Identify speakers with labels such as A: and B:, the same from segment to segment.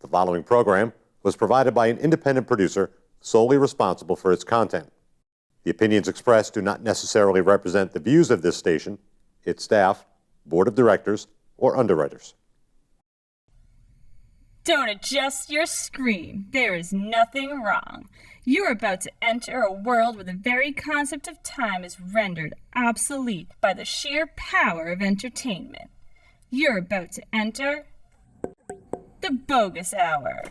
A: The following program was provided by an independent producer solely responsible for its content. The opinions expressed do not necessarily represent the views of this station, its staff, board of directors, or underwriters.
B: Don't adjust your screen. There is nothing wrong. You're about to enter a world where the very concept of time is rendered obsolete by the sheer power of entertainment. You're about to enter the Boggis Hour.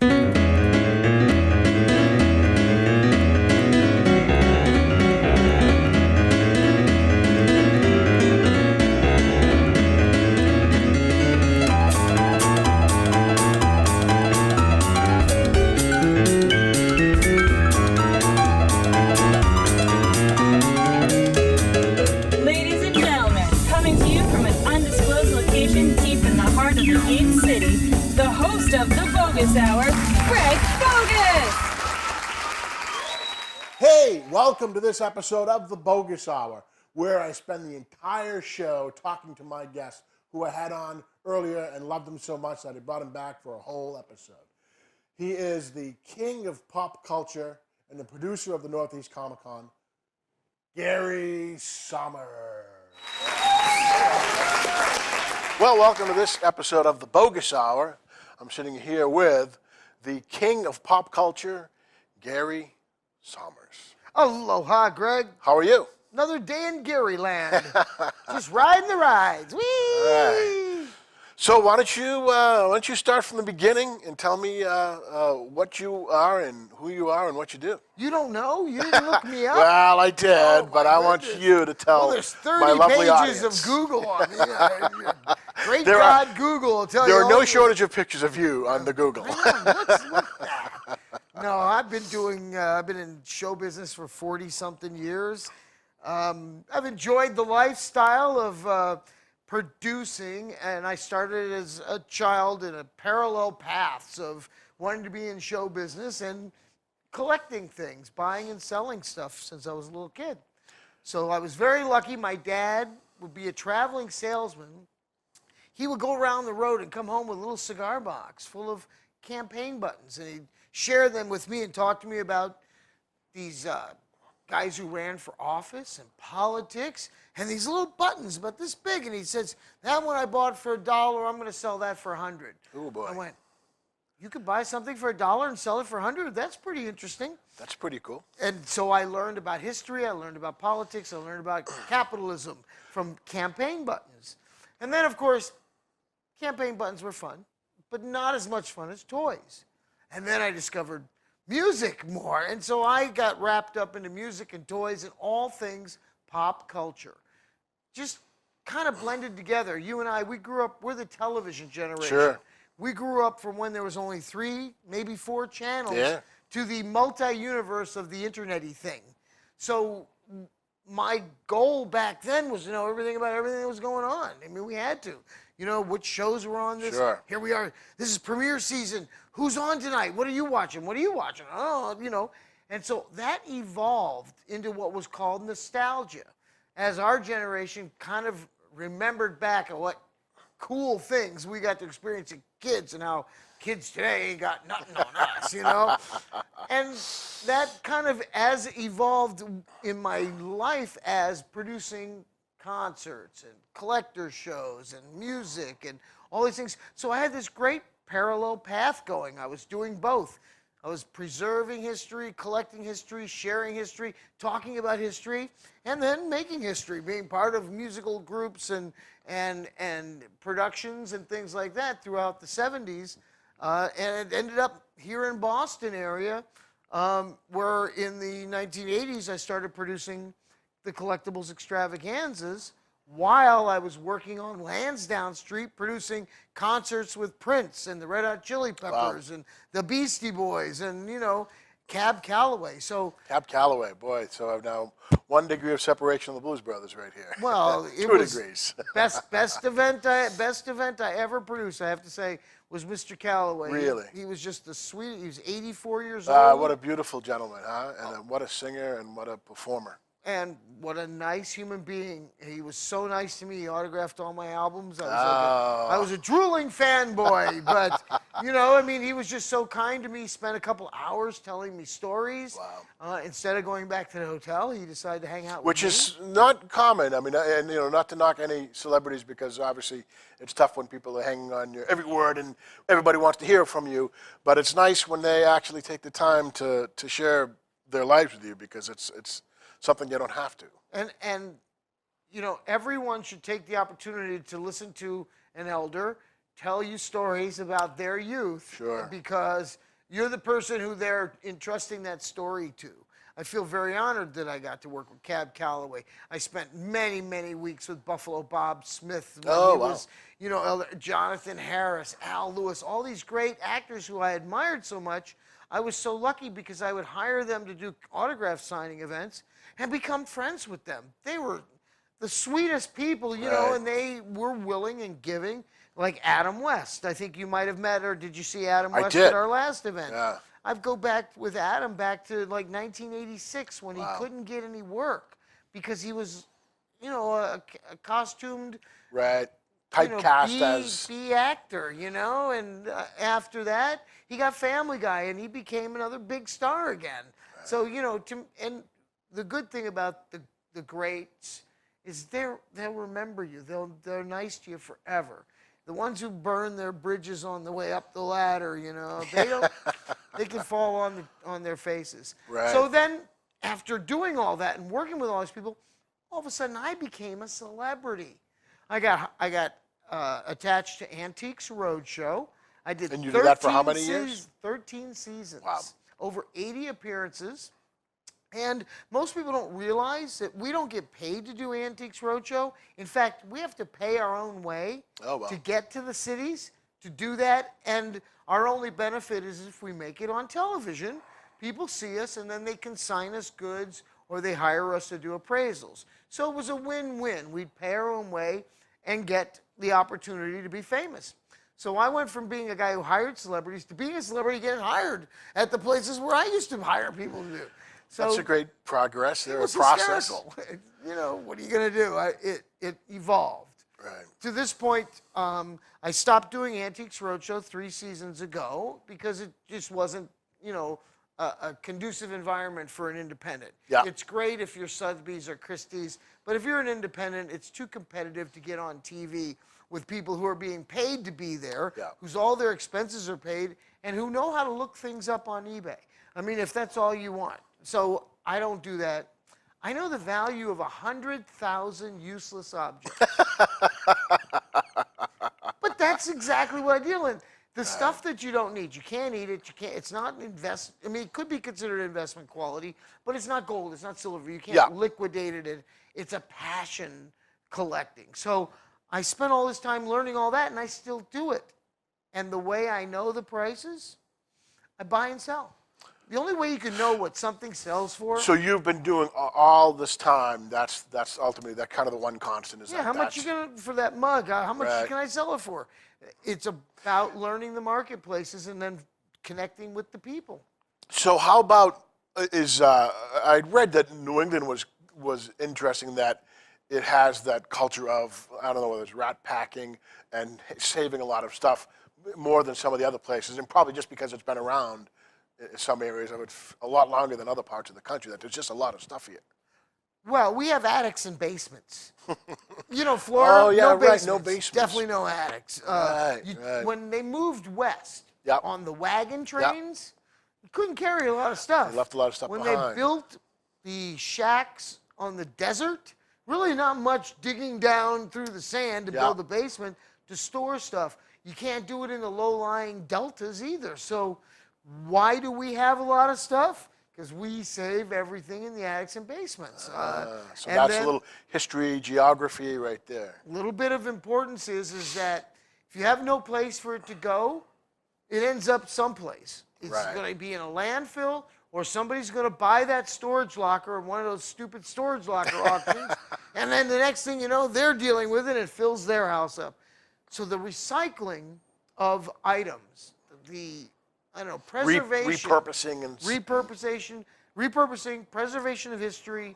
B: The host of the Boggis Hour, Greg Boggis.
C: Hey, welcome to this episode of the Boggis Hour, where I spend the entire show talking to my guests who I had on earlier and loved them so much that I brought him back for a whole episode. He is the king of pop culture and the producer of the Northeast Comic Con, Gary Sohmers. Well, welcome to this episode of the Boggis Hour. I'm sitting here with the king of pop culture, Gary Sohmers.
D: Aloha, Greg.
C: How are you?
D: Another day in Garyland. Just riding the rides. Whee!
C: Right. So why don't you start from the beginning and tell me what you are and who you are and what you do?
D: You don't know? You didn't look me up?
C: Well, I did, but I want you to tell
D: there's 30
C: my lovely
D: pages
C: audience.
D: of Google on me. Great God, Google will tell you.
C: There are no shortage of pictures of you on the Google.
D: What's that? No, I've been in show business for 40-something years. I've enjoyed the lifestyle of producing, and I started as a child in a parallel paths of wanting to be in show business and collecting things, buying and selling stuff since I was a little kid. So I was very lucky. My dad would be a traveling salesman. He would go around the road and come home with a little cigar box full of campaign buttons, and he'd share them with me and talk to me about these guys who ran for office and politics, and these little buttons about this big, and he says, that one I bought for $1, I'm going to sell that for $100.
C: Oh, boy.
D: I went, you could buy something for $1 and sell it for $100? That's pretty interesting.
C: That's pretty cool.
D: And so I learned about history, I learned about politics, I learned about capitalism from campaign buttons. And then, of course, campaign buttons were fun, but not as much fun as toys. And then I discovered music more. And so I got wrapped up into music and toys and all things pop culture. Just kind of blended together. You and I, we grew up, we're the television generation.
C: Sure.
D: We grew up from when there was only 3, maybe 4 channels to the multi-universe of the internet-y thing. So my goal back then was to know everything about everything that was going on. I mean, we had to. You know, which shows were on this.
C: Sure.
D: Here we are. This is premiere season. Who's on tonight? What are you watching? What are you watching? Oh, you know. And so that evolved into what was called nostalgia. As our generation kind of remembered back at what cool things we got to experience as kids and how kids today ain't got nothing on us, you know? And that kind of evolved in my life as producing concerts and collector shows and music and all these things. So I had this great parallel path going. I was doing both. I was preserving history, collecting history, sharing history, talking about history, and then making history, being part of musical groups and productions and things like that throughout the 70s. And it ended up here in Boston area, where in the 1980s I started producing the collectibles extravaganzas while I was working on Lansdowne Street producing concerts with Prince and the Red Hot Chili Peppers and the Beastie Boys and, you know, Cab Calloway. So
C: Cab Calloway, boy. So I've now 1 degree of separation of the Blues Brothers right here.
D: Well, it
C: 2
D: was
C: degrees.
D: best event I ever produced, I have to say, was Mr. Calloway.
C: Really?
D: He was just the sweet. He was 84 years old.
C: What a beautiful gentleman, huh? And what a singer and what a performer.
D: And what a nice human being. He was so nice to me. He autographed all my albums. I was a drooling fanboy, but, you know, I mean, he was just so kind to me. He spent a couple hours telling me stories.
C: Wow.
D: Instead of going back to the hotel, he decided to hang out with
C: Which
D: me.
C: is not common. I mean, and you know, not to knock any celebrities, because obviously it's tough when people are hanging on your every word and everybody wants to hear from you. But it's nice when they actually take the time to share their lives with you, because it's something you don't have to.
D: And you know, everyone should take the opportunity to listen to an elder tell you stories about their youth.
C: Sure.
D: Because you're the person who they're entrusting that story to. I feel very honored that I got to work with Cab Calloway. I spent many, many weeks with Buffalo Bob Smith. When
C: Oh,
D: he
C: wow.
D: was, you know, Jonathan Harris, Al Lewis, all these great actors who I admired so much. I was so lucky because I would hire them to do autograph signing events and become friends with them. They were the sweetest people, you know,
C: Right.
D: and they were willing and giving. Like Adam West. I think you might have met, or did you see Adam
C: I
D: West
C: did.
D: at our last event?
C: Yeah.
D: I've go back with Adam back to like 1986 when he
C: Wow.
D: couldn't get any work because he was, you know, a costumed,
C: Right.
D: you know,
C: Typecast as.
D: B actor, you know, and after that he got Family Guy and he became another big star again. Right. So, you know, and the good thing about the greats is they'll remember you. They're nice to you forever. The ones who burn their bridges on the way up the ladder, you know, they don't. They can fall on their faces.
C: Right.
D: So then, after doing all that and working with all these people, all of a sudden I became a celebrity. I got attached to Antiques Roadshow. I did.
C: And you did that for how many years?
D: 13 seasons.
C: Wow.
D: Over 80 appearances. And most people don't realize that we don't get paid to do Antiques Roadshow. In fact, we have to pay our own way to get to the cities to do that. And our only benefit is if we make it on television, people see us and then they consign us goods or they hire us to do appraisals. So it was a win-win. We'd pay our own way and get the opportunity to be famous. So I went from being a guy who hired celebrities to being a celebrity getting hired at the places where I used to hire people to do. So
C: That's a great progress. There, a
D: was
C: process.
D: hysterical. You know, what are you going to do? It evolved.
C: Right.
D: To this point, I stopped doing Antiques Roadshow 3 seasons ago because it just wasn't, you know, a conducive environment for an independent.
C: Yeah.
D: It's great if you're Sotheby's or Christie's, but if you're an independent, it's too competitive to get on TV with people who are being paid to be there, whose all their expenses are paid, and who know how to look things up on eBay. I mean, if that's all you want. So I don't do that. I know the value of 100,000 useless objects. But that's exactly what I deal in. The stuff that you don't need, you can't eat it, you can't, it's not I mean, it could be considered investment quality, but it's not gold, it's not silver, you can't liquidate it. It's a passion collecting. So I spent all this time learning all that and I still do it. And the way I know the prices, I buy and sell. The only way you can know what something sells for.
C: So you've been doing all this time. That's ultimately that kind of the one constant is.
D: Yeah, how much you gonna for that mug? How much can I sell it for? It's about learning the marketplaces and then connecting with the people.
C: So how about I'd read that New England was interesting, that it has that culture of, I don't know whether it's rat packing and saving a lot of stuff more than some of the other places, and probably just because it's been around in some areas of it a lot longer than other parts of the country, that there's just a lot of stuff here.
D: Well, we have attics and basements. You know, Florida,
C: Oh, yeah,
D: no
C: right,
D: basements.
C: no basements.
D: Definitely no attics.
C: Right.
D: When they moved west on the wagon trains, you couldn't carry a lot of stuff.
C: They left a lot of stuff
D: when
C: behind.
D: they built the shacks on the desert, really not much digging down through the sand to build the basement to store stuff. You can't do it in the low-lying deltas either. So why do we have a lot of stuff? Because we save everything in the attics and basements.
C: So
D: and
C: that's
D: then,
C: a little history, geography right there.
D: a little bit of importance is that if you have no place for it to go, it ends up someplace. It's going to be in a landfill, or somebody's going to buy that storage locker at one of those stupid storage locker auctions, and then the next thing you know, they're dealing with it and it fills their house up. So the recycling of items, the preservation,
C: Repurposing,
D: repurposing, preservation of history,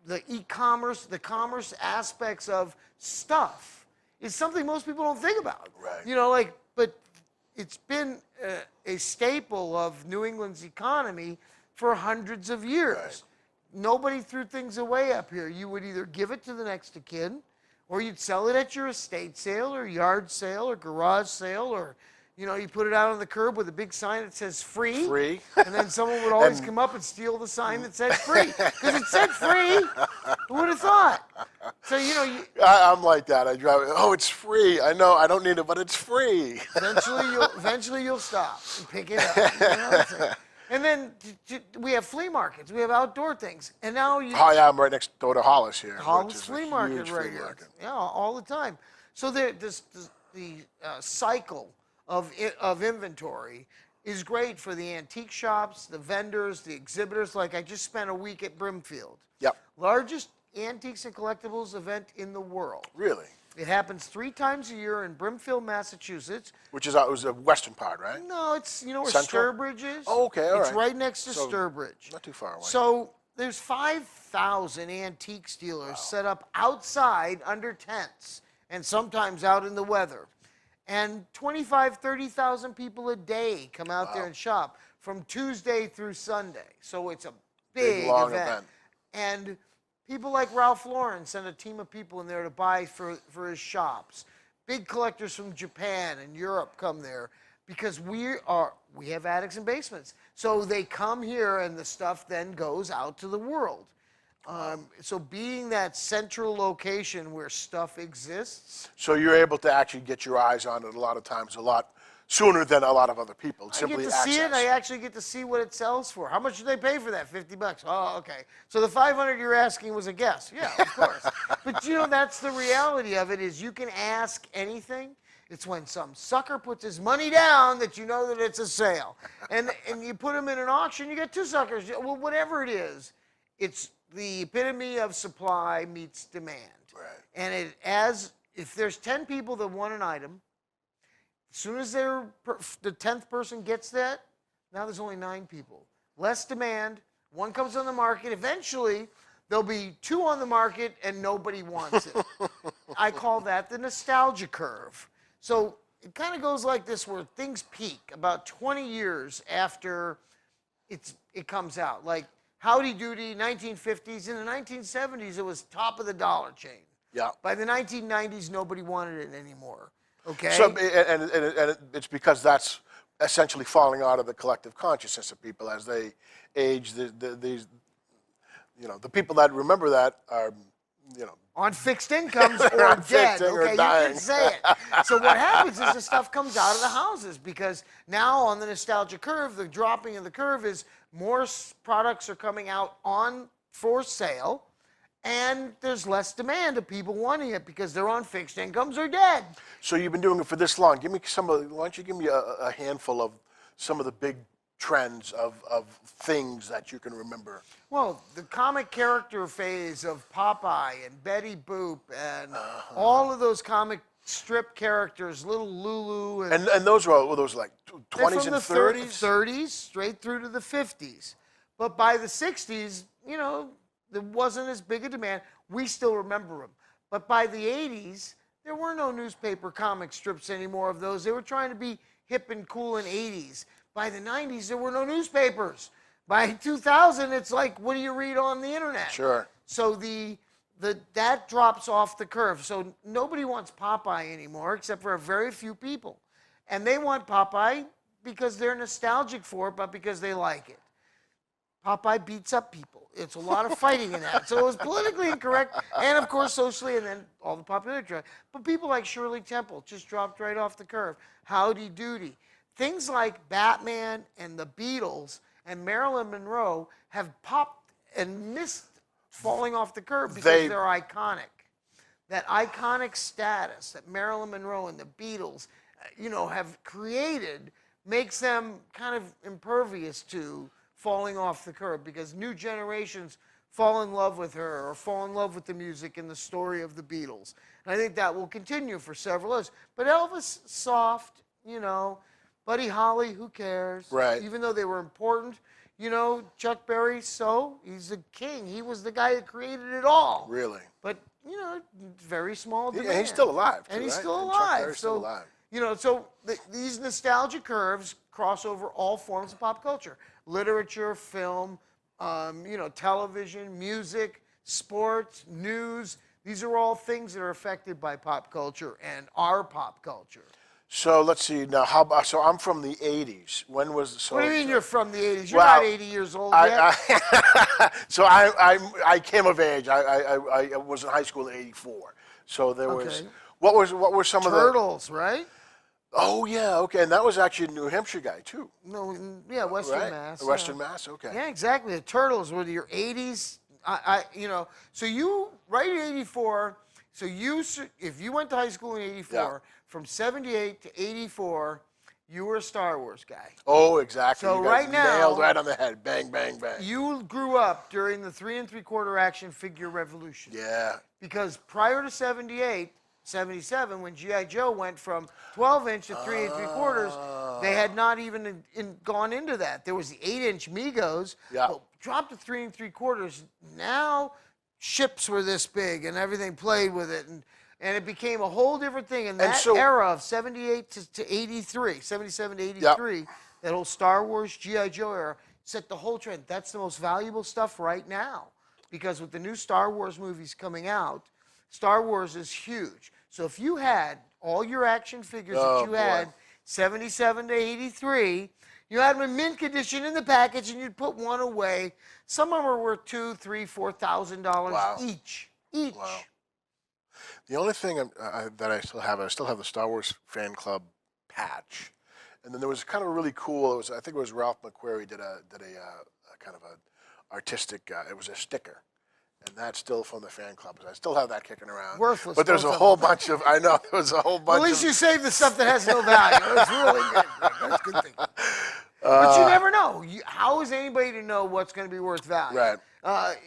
D: the e-commerce, the commerce aspects of stuff is something most people don't think about.
C: Right.
D: You know, like, but it's been a staple of New England's economy for hundreds of years.
C: Right.
D: Nobody threw things away up here. You would either give it to the next of kin, or you'd sell it at your estate sale or yard sale or garage sale, or, you know, you put it out on the curb with a big sign that says free.
C: Free.
D: And then someone would always come up and steal the sign that said free. Because it said free. Who would have thought? So, you know,
C: I'm like that. I drive. Oh, it's free. I know. I don't need it, but it's free.
D: eventually you'll stop and pick it up. You know what I'm saying? And then we have flea markets. We have outdoor things. And now you...
C: Oh, yeah, I'm right next door to Hollis here.
D: Hollis Flea
C: a
D: Market
C: huge
D: right
C: flea
D: here.
C: market.
D: Yeah, all the time. So the cycle of inventory is great for the antique shops, the vendors, the exhibitors. Like I just spent a week at Brimfield.
C: Yep.
D: Largest antiques and collectibles event in the world.
C: Really?
D: It happens 3 times a year in Brimfield, Massachusetts.
C: Which is it was the western part, right?
D: No, it's, you know where
C: Central?
D: Sturbridge is?
C: Oh, okay, all
D: It's
C: right.
D: right next to
C: So,
D: Sturbridge.
C: Not too far away.
D: So there's 5,000 antique dealers set up outside under tents and sometimes out in the weather. And 25, 30,000 people a day come out there and shop from Tuesday through Sunday. So it's a big
C: long
D: event.
C: event.
D: And people like Ralph Lauren send a team of people in there to buy for his shops. Big collectors from Japan and Europe come there because we have attics and basements. So they come here and the stuff then goes out to the world. So being that central location where stuff exists.
C: So you're able to actually get your eyes on it a lot of times, a lot sooner than a lot of other people.
D: I get to see it. I actually get to see what it sells for. How much did they pay for that? $50. Oh, okay. So the $500 you're asking was a guess. Yeah, of course. But you know, that's the reality of it. Is you can ask anything. It's when some sucker puts his money down that you know that it's a sale, and you put them in an auction. You get 2 suckers. Well, whatever it is, it's the epitome of supply meets demand.
C: Right.
D: And if there's 10 people that want an item, as soon as the 10th person gets that, now there's only 9 people. Less demand, 1 comes on the market. Eventually, there'll be 2 on the market and nobody wants it. I call that the nostalgia curve. So it kind of goes like this, where things peak about 20 years after it comes out. Like Howdy Doody, 1950s. In the 1970s, it was top of the dollar chain.
C: Yeah.
D: By the 1990s, nobody wanted it anymore. Okay.
C: So, and it's because that's essentially falling out of the collective consciousness of people as they age. These, you know, the people that remember that are, you know,
D: on fixed incomes or dead.
C: or
D: Okay, you
C: dying.
D: can say it. So what happens is the stuff comes out of the houses because now on the nostalgia curve, the dropping of the curve is more products are coming out for sale, and there's less demand of people wanting it because they're on fixed incomes or dead.
C: So you've been doing it for this long. Give me why don't you give me a handful of some of the big trends of things that you can remember?
D: Well, the comic character phase of Popeye and Betty Boop and all of those comic strip characters, Little Lulu.
C: And those were those like 20s and 30s?
D: 30s, straight through to the 50s. But by the 60s, you know, there wasn't as big a demand. We still remember them. But by the 80s, there were no newspaper comic strips anymore of those. They were trying to be hip and cool in 80s. By the 90s, there were no newspapers. By 2000, it's like, what do you read on the internet?
C: Sure.
D: So that drops off the curve. So nobody wants Popeye anymore, except for a very few people. And they want Popeye because they're nostalgic for it, but because they like it. Popeye beats up people. It's a lot of fighting in that. So it was politically incorrect, and of course socially, and then all the popularity. But people like Shirley Temple just dropped right off the curve. Howdy Doody. Things like Batman and the Beatles and Marilyn Monroe have popped and missed falling off the curve because they're iconic. That iconic status that Marilyn Monroe and the Beatles, you know, have created makes them kind of impervious to falling off the curve because new generations fall in love with her or fall in love with the music and the story of the Beatles. And I think that will continue for several years. But Elvis, soft, you know, Buddy Holly, who cares?
C: Right.
D: Even though they were important, you know, Chuck Berry, he's the king. He was the guy that created it all.
C: Really?
D: But, you know, very small demand.
C: And he's still alive, too,
D: And he's
C: right?
D: still
C: And Chuck
D: alive.
C: Berry's still alive.
D: You know, so these nostalgia curves cross over all forms of pop culture. Literature, film, you know, television, music, sports, news. These are all things that are affected by pop culture and our pop culture.
C: So let's see now. So I'm from the '80s. When was the?
D: What do you mean you're from the '80s? You're
C: Well,
D: not 80 years old yet.
C: So I came of age. I was in high school in '84. So there was.
D: Okay.
C: What were some of the?
D: Turtles, right?
C: Oh yeah, okay, and that was actually a New Hampshire guy too.
D: No, yeah, Western
C: Right?
D: Mass.
C: Western
D: yeah.
C: Mass, okay.
D: Yeah, exactly. The Turtles were your '80s. You know, so you right in '84. So if you went to high school in '84,
C: Yeah.
D: from '78 to '84, you were a Star Wars guy.
C: Oh, exactly.
D: So
C: You guys
D: right now-
C: nailed right on the head. Bang, bang, bang.
D: You grew up during the 3 3/4 action figure revolution.
C: Yeah.
D: Because prior to '78, '77, when G.I. Joe went from 12-inch to 3 3/4, they had not even gone into that. There was the 8-inch Migos,
C: Yeah.
D: but dropped to 3 3/4. Now ships were this big and everything played with it, and it became a whole different thing. And that
C: so-
D: era of '78 to '83, '77 to '83, that whole Star Wars, G.I. Joe era, set the whole trend. That's the most valuable stuff right now. Because with the new Star Wars movies coming out, Star Wars is huge. So if you had all your action figures that you had, 77 to '83, you had them in mint condition in the package, and you'd put one away. Some of them were worth $2,000, $3,000, $4,000
C: Wow.
D: each.
C: Wow. The only thing that I still have the Star Wars fan club patch, and then there was kind of a really cool. I think it was Ralph McQuarrie did a kind of a artistic. It was a sticker, and that's still from the fan club. I still have that kicking around.
D: Worthless,
C: But there's
D: both
C: a
D: of
C: whole
D: them.
C: bunch of. I know there was a whole bunch.
D: At least
C: of,
D: you saved the stuff that has no value. It's really good. That's a good thing. But you never know. How is anybody to know what's going to be worth value?
C: Right.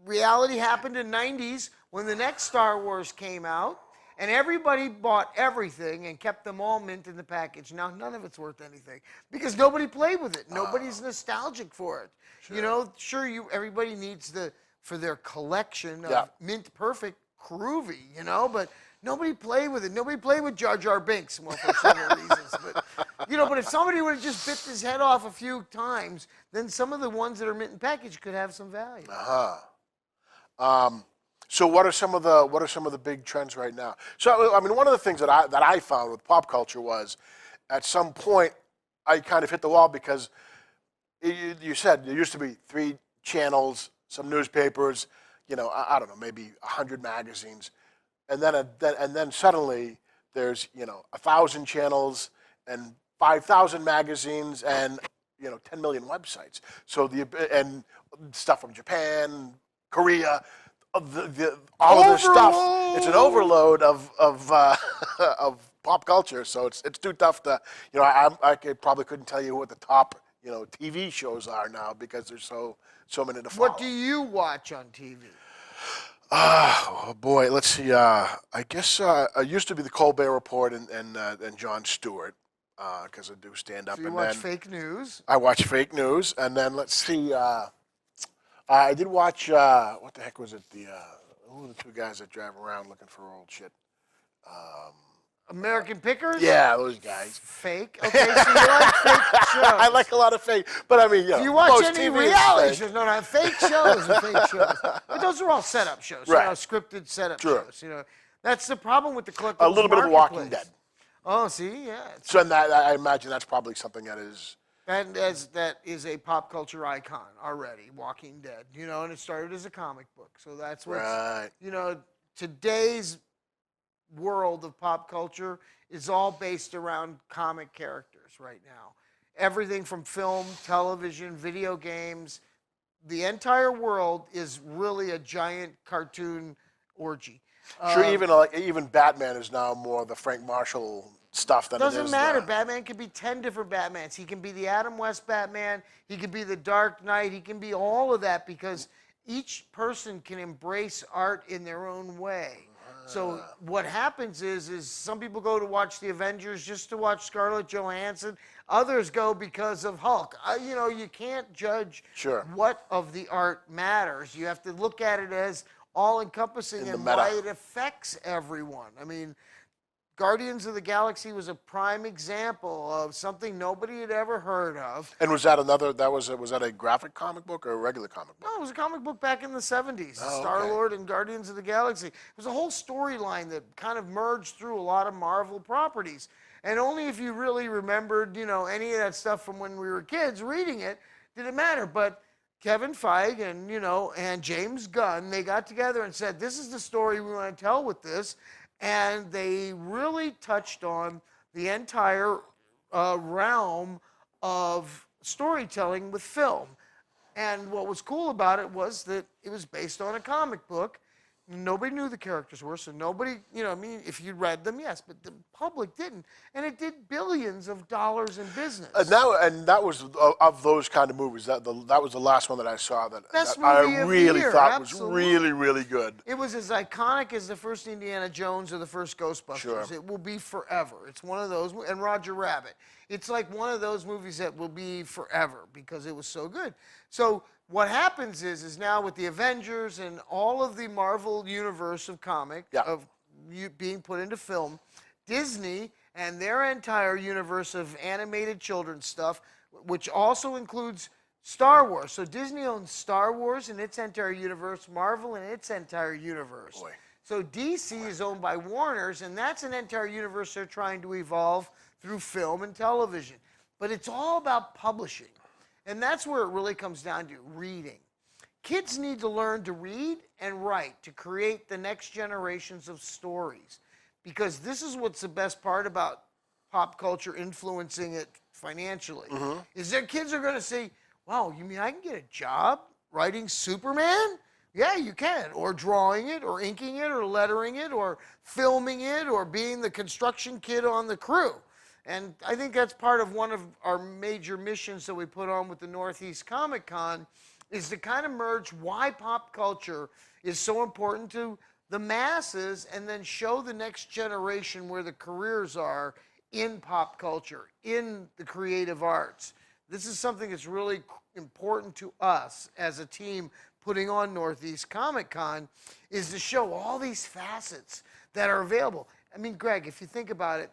D: Reality happened in '90s when the next Star Wars came out, and everybody bought everything and kept them all mint in the package. Now none of it's worth anything because nobody played with it. Nobody's nostalgic for it.
C: Sure.
D: You know, everybody needs for their collection of mint perfect groovy. You know, but nobody played with it. Nobody played with Jar Jar Binks, well, for several reasons. But you know, but if somebody would have just bit his head off a few times, then some of the ones that are mint in package could have some value.
C: So what are some of the big trends right now? So I mean, one of the things that I found with pop culture was, at some point, I kind of hit the wall because you said there used to be 3 channels, some newspapers, you know, I don't know, maybe 100 magazines, and then suddenly there's 1,000 channels and 5,000 magazines and 10 million websites. So and stuff from Japan, Korea. All of this stuff. It's an overload of pop culture. So it's too tough to I probably couldn't tell you what the top TV shows are now because there's so many to follow.
D: What do you watch on TV?
C: Oh boy, let's see. I guess I used to be the Colbert Report and Jon Stewart because I do stand up.
D: So you
C: and
D: watch
C: then
D: fake news?
C: I watch fake news, and then let's see. I did watch, what the heck was it? Who are the 2 guys that drive around looking for old shit?
D: American Pickers?
C: Yeah, those guys.
D: Fake? Okay, so you like fake shows.
C: I like a lot of fake, but I mean,
D: Do you watch
C: most
D: any
C: TV is
D: reality
C: fake.
D: shows? No, fake shows are fake shows. But those are all setup shows,
C: Right.
D: scripted setup
C: True.
D: shows. That's the problem with the collectibles
C: A little bit of Walking
D: marketplace.
C: Dead.
D: Oh, see, yeah.
C: So I imagine that's probably something that is.
D: That is a pop culture icon already, Walking Dead. And it started as a comic book. So that's what's,
C: Right.
D: Today's world of pop culture is all based around comic characters right now. Everything from film, television, video games, the entire world is really a giant cartoon orgy.
C: Sure, even Batman is now more the Frank Marshall stuff than it is.
D: Doesn't matter. Batman can be 10 different Batmans. He can be the Adam West Batman. He can be the Dark Knight. He can be all of that because each person can embrace art in their own way. So what happens is some people go to watch the Avengers just to watch Scarlett Johansson. Others go because of Hulk. You can't judge
C: Sure.
D: what of the art matters. You have to look at it as all-encompassing
C: In the
D: and
C: meta.
D: why it affects everyone. I mean, Guardians of the Galaxy was a prime example of something nobody had ever heard of.
C: And was that was that a graphic comic book or a regular comic book?
D: No, it was a comic book back in the 70s.
C: Oh, okay.
D: Star-Lord and Guardians of the Galaxy. It was a whole storyline that kind of merged through a lot of Marvel properties. And only if you really remembered, any of that stuff from when we were kids reading it, did it matter. But Kevin Feige and James Gunn, they got together and said, this is the story we want to tell with this. And they really touched on the entire realm of storytelling with film. And what was cool about it was that it was based on a comic book. Nobody knew the characters were, so nobody, if you read them, yes, but the public didn't. And it did billions of dollars in business.
C: And that was of those kind of movies. That was the last one that I saw that I
D: movie of the
C: really
D: year,
C: thought
D: absolutely.
C: was really, really good.
D: It was as iconic as the first Indiana Jones or the first Ghostbusters.
C: Sure.
D: It will be forever. It's one of those, and Roger Rabbit. It's like one of those movies that will be forever because it was so good. So what happens is now with the Avengers and all of the Marvel universe of comic being put into film, Disney and their entire universe of animated children's stuff, which also includes Star Wars. So Disney owns Star Wars and its entire universe, Marvel and its entire universe.
C: Boy.
D: So DC is owned by Warner's, and that's an entire universe they're trying to evolve through film and television. But it's all about publishing. And that's where it really comes down to reading. Kids need to learn to read and write to create the next generations of stories. Because this is what's the best part about pop culture influencing it financially. Is that kids are going to say, wow, you mean I can get a job writing Superman? Yeah, you can. Or drawing it, or inking it, or lettering it, or filming it, or being the construction kid on the crew. And I think that's part of one of our major missions that we put on with the Northeast Comic Con is to kind of merge why pop culture is so important to the masses and then show the next generation where the careers are in pop culture, in the creative arts. This is something that's really important to us as a team putting on Northeast Comic Con is to show all these facets that are available. I mean, Greg, if you think about it,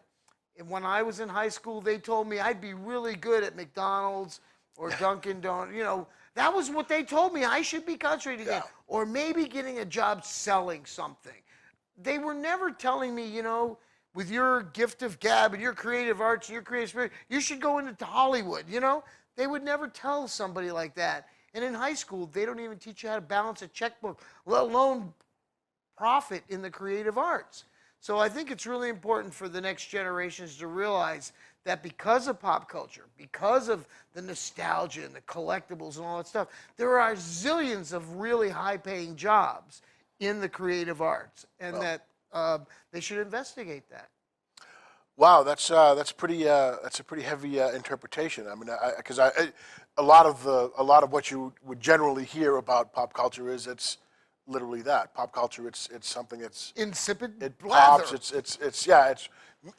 D: when I was in high school, they told me I'd be really good at McDonald's or Dunkin' Donuts. That was what they told me I should be concentrating in. Or maybe getting a job selling something. They were never telling me, with your gift of gab and your creative arts and your creative spirit, you should go into Hollywood, They would never tell somebody like that. And in high school, they don't even teach you how to balance a checkbook, let alone profit in the creative arts. So I think it's really important for the next generations to realize that because of pop culture, because of the nostalgia and the collectibles and all that stuff, there are zillions of really high-paying jobs in the creative arts, and that they should investigate that.
C: Wow, that's a pretty heavy interpretation. I mean, because a lot of what you would generally hear about pop culture is it's literally that pop culture. It's something that's
D: Insipid
C: it
D: blather.
C: pops. It's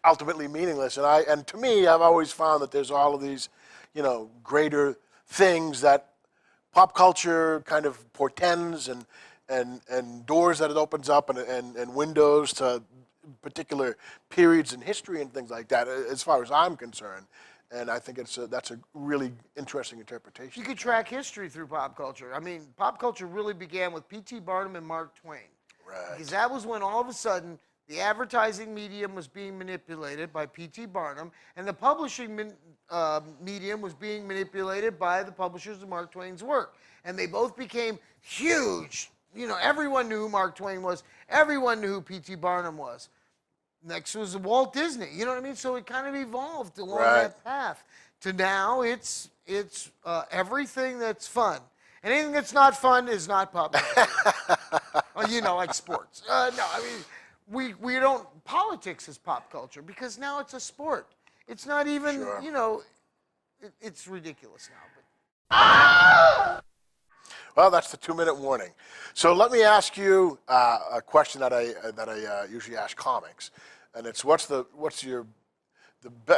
C: ultimately meaningless. And to me, I've always found that there's all of these, greater things that pop culture kind of portends and doors that it opens up and windows to particular periods in history and things like that, as far as I'm concerned. And I think that's a really interesting interpretation.
D: You could track history through pop culture. I mean, pop culture really began with P.T. Barnum and Mark Twain.
C: Right.
D: Because that was when all of a sudden the advertising medium was being manipulated by P.T. Barnum, and the publishing medium was being manipulated by the publishers of Mark Twain's work. And they both became huge. Everyone knew who Mark Twain was. Everyone knew who P.T. Barnum was. Next was Walt Disney. You know what I mean? So it kind of evolved along that path. To now, it's everything that's fun. Anything that's not fun is not pop culture. Like sports. No, I mean, we don't. Politics is pop culture because now it's a sport. It's not even. It's ridiculous now.
C: Well, that's the 2-minute warning. So let me ask you a question that I usually ask comics, and it's what's your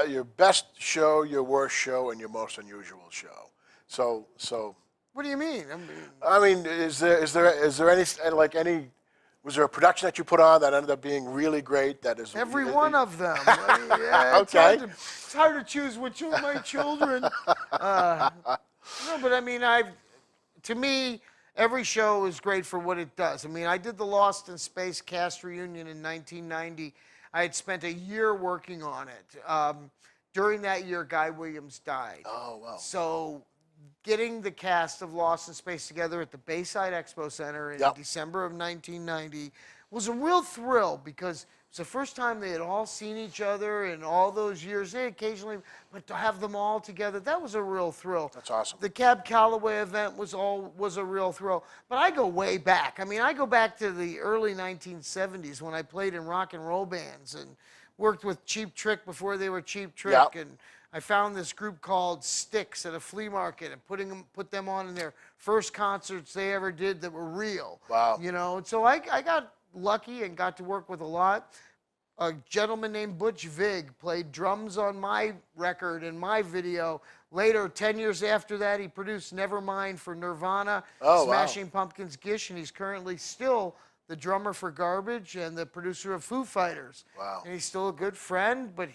C: your best show, your worst show, and your most unusual show. So
D: What do you mean?
C: I mean, is there any was there a production that you put on that ended up being really great? That is
D: Every one of them. I mean, yeah,
C: Okay.
D: it's hard to choose which of my children. No, but I mean, to me, every show is great for what it does. I mean, I did the Lost in Space cast reunion in 1990. I had spent a year working on it. During that year, Guy Williams died.
C: Oh, wow.
D: So getting the cast of Lost in Space together at the Bayside Expo Center in December of 1990 was a real thrill because it's the first time they had all seen each other in all those years. They occasionally, but to have them all together, that was a real thrill.
C: That's awesome.
D: The Cab Calloway event was a real thrill. But I go way back. I mean, I go back to the early 1970s when I played in rock and roll bands and worked with Cheap Trick before they were Cheap Trick.
C: Yep.
D: And I found this group called Styx at a flea market and put them on in their first concerts they ever did that were real.
C: Wow.
D: You know, and so I got lucky and got to work with a lot. A gentleman named Butch Vig played drums on my record and my video. Later, 10 years after that, he produced Nevermind for Nirvana, Smashing Pumpkins' Gish, and he's currently still the drummer for Garbage and the producer of Foo Fighters.
C: Wow.
D: And he's still a good friend, but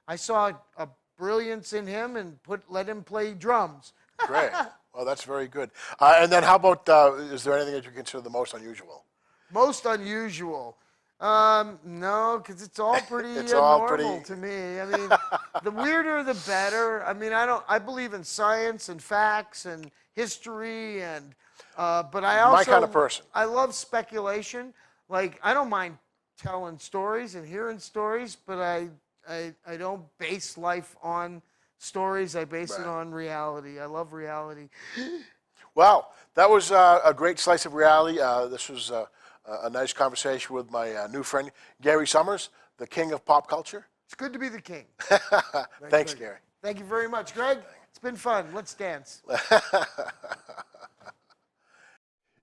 D: I saw a brilliance in him and let him play drums.
C: Great. Well, that's very good. And then how about, is there anything that you consider the most unusual?
D: Most unusual? No, because it's all pretty
C: It's all
D: normal
C: pretty-
D: to me. I mean, the weirder the better. I mean, I believe in science and facts and history and, but I also.
C: My kind of person.
D: I love speculation. Like, I don't mind telling stories and hearing stories, but I don't base life on stories. I base it on reality. I love reality.
C: Well, that was a great slice of reality. This was a nice conversation with my new friend, Gary Sohmers, the king of pop culture.
D: It's good to be the king.
C: Thanks, Gary.
D: Thank you very much, Greg. It's been fun. Let's dance.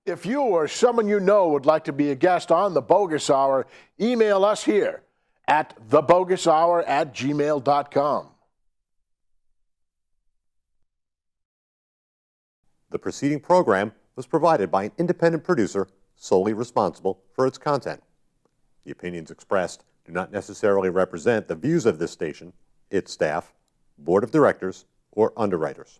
C: If you or someone you know would like to be a guest on The Boggis Hour, email us here at theboggushour@gmail.com.
A: The preceding program was provided by an independent producer solely responsible for its content. The opinions expressed do not necessarily represent the views of this station, its staff, board of directors, or underwriters.